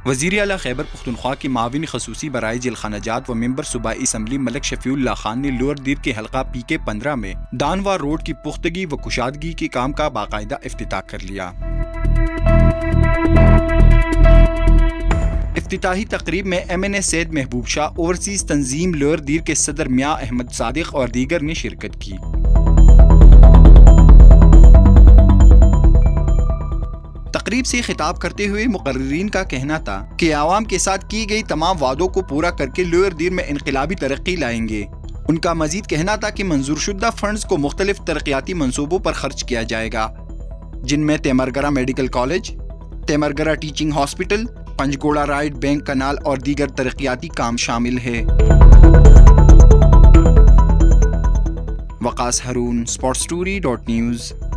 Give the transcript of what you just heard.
وزیر اعلیٰ خیبر پختونخوا کے معاون خصوصی برائے جلخانہ جات و ممبر صوبائی اسمبلی ملک شفیع اللہ خان نے لوور دیر کے حلقہ پی کے 15 میں دانوار روڈ کی پختگی و کشادگی کے کام کا باقاعدہ افتتاح کر لیا۔ افتتاحی تقریب میں MNA سید محبوب شاہ، اوورسیز تنظیم لوور دیر کے صدر میاں احمد صادق اور دیگر نے شرکت کی۔ تقریب سے خطاب کرتے ہوئے مقررین کا کہنا تھا کہ عوام کے ساتھ کی گئی تمام وعدوں کو پورا کر کے لوور دیر میں انقلابی ترقی لائیں گے۔ ان کا مزید کہنا تھا کہ منظور شدہ فنڈز کو مختلف ترقیاتی منصوبوں پر خرچ کیا جائے گا، جن میں Timergara medical college, Timergara teaching hospital, Panjkora right bank canal اور دیگر ترقیاتی کام شامل ہے۔ وقاص ہارون، sportsstory.news